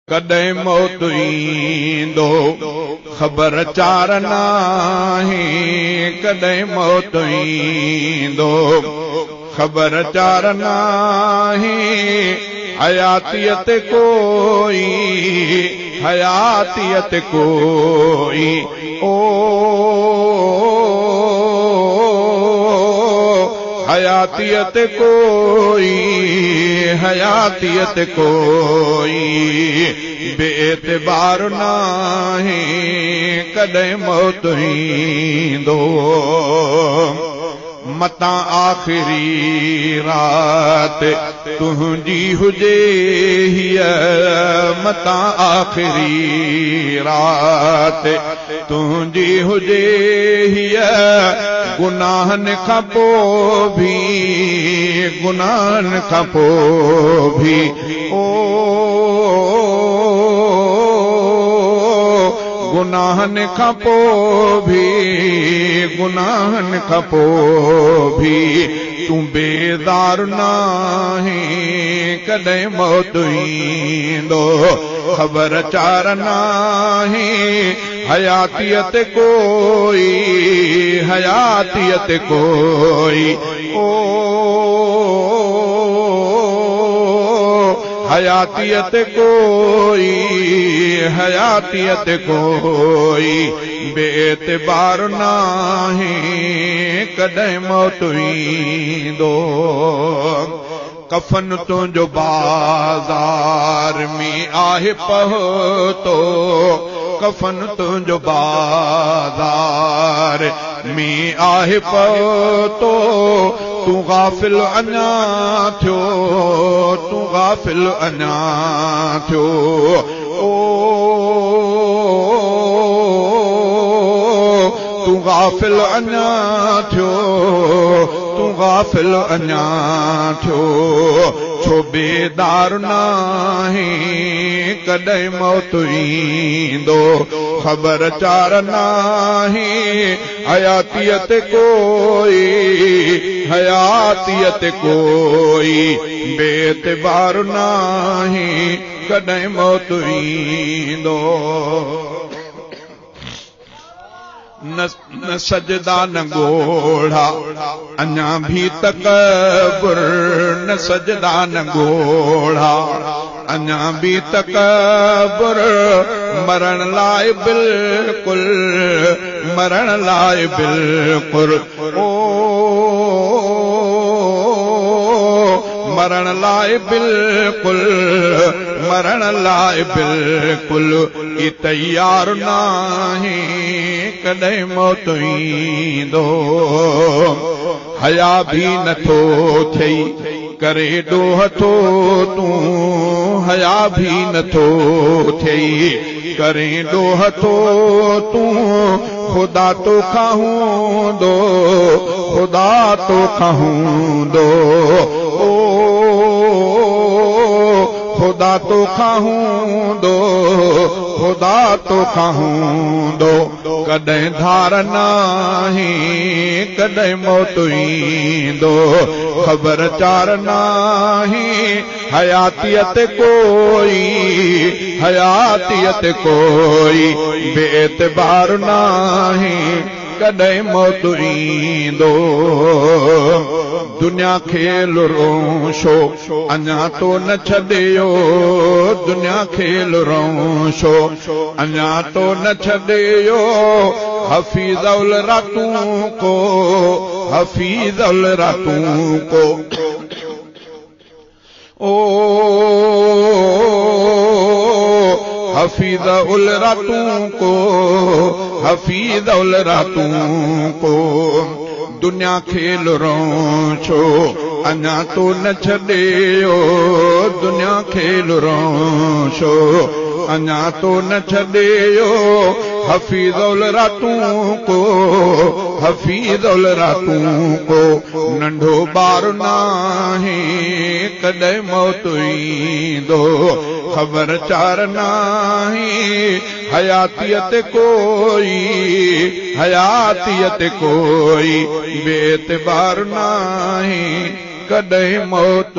कॾहिं मौत ईंदो ख़बर चार नाहे, कॾहिं मौत ईंदो ख़बर चार नाहे। हयातियत कोई हयातियत कोई ओ हयातियत कोई हयातियत कोई बेएतबार नाहे, कॾहिं मौत ईंदो मतां आख़िरी रात तुंहिंजी हुजे हीअ, मतां आख़िरी रात तुंहिंजी हुजे हीअ। गुनाहनि खां पोइ भी गुनाहनि खां पोइ भी ओ गुनाहनि खां पोइ भी गुनाहनि खां पोइ भी तूं बेदार नाहे, कॾहिं मौत ईंदो ख़बर चार नाहे। हयातियत कोई हयातियत कोई ओ हयातियत कोई हयातियत कोई बेएतबार नाहे, कॾहिं मौत ईंदो। कफन तुंहिंजो बाज़ार में आहे पहुतो, कफन तुंहिंजो बाज़ार में आहे पहुतो। तूं गाफ़िल अञा थियो, तूं गाफ़िल अञा थियो ओ तूं गाफ़िल अञा थियो, तूं गाफ़िल अञा थियो। छो बेदार नाहे, कॾहिं मौत ईंदो ख़बर चार नाहे। हयातियत कोई हयातियत कोई बेएतबार नाहे, कॾहिं मौत ईंदो। न सजदा न गोढ़ा अञा भी तकबुर, न सजदा न गोढ़ा अञा भी तकबुर। मरण लाइ बिल्कुल मरण लाइ बिल्कुल ओ मरण लाइ बिल्कुल मरण लाइ बिल्कुल ई तैयार नाहे, कॾहिं मौत ईंदो। हया भी नथो थई करे ॾोह थो तूं, हया भी नथो थई करे ॾोह थो तूं। ख़ुदा तो खाहूंदो ख़ुदा तो खाहूंदो ओ ख़ुदा तो खाहूंदो ख़ुदा तो खाहूंदो। कॾहिं धार नाहे, कॾहिं मौत ईंदो ख़बर चार नाहे। हयातियत कोई हयातियत कोई बेएतबार नाहे, कॾहिं मौत ईंदो। दुनिया खेल रोशो अञा तो न छॾियो, दुनिया खेल रोशो अञा तो न छॾियो। हफ़ीज़ुल रातूं को हफ़ीज़ुल रातूं को ओ हफ़ीज़ुल रातूं को हफ़ीज़ुल रातूं को। दुनिया खेल रोशो अञा तो न छॾियो, दुनिया खेल रोशो अञा तो न छॾियो। हफ़ीज़ुल रातूं को हफ़ीज़ुल रातूं को। नंढो ॿार नाहे, कॾहिं मौत ईंदो ख़बर चार नाहे। हयातियत कोई हयातियत कोई बेएतबार नाहे, कॾहिं मौत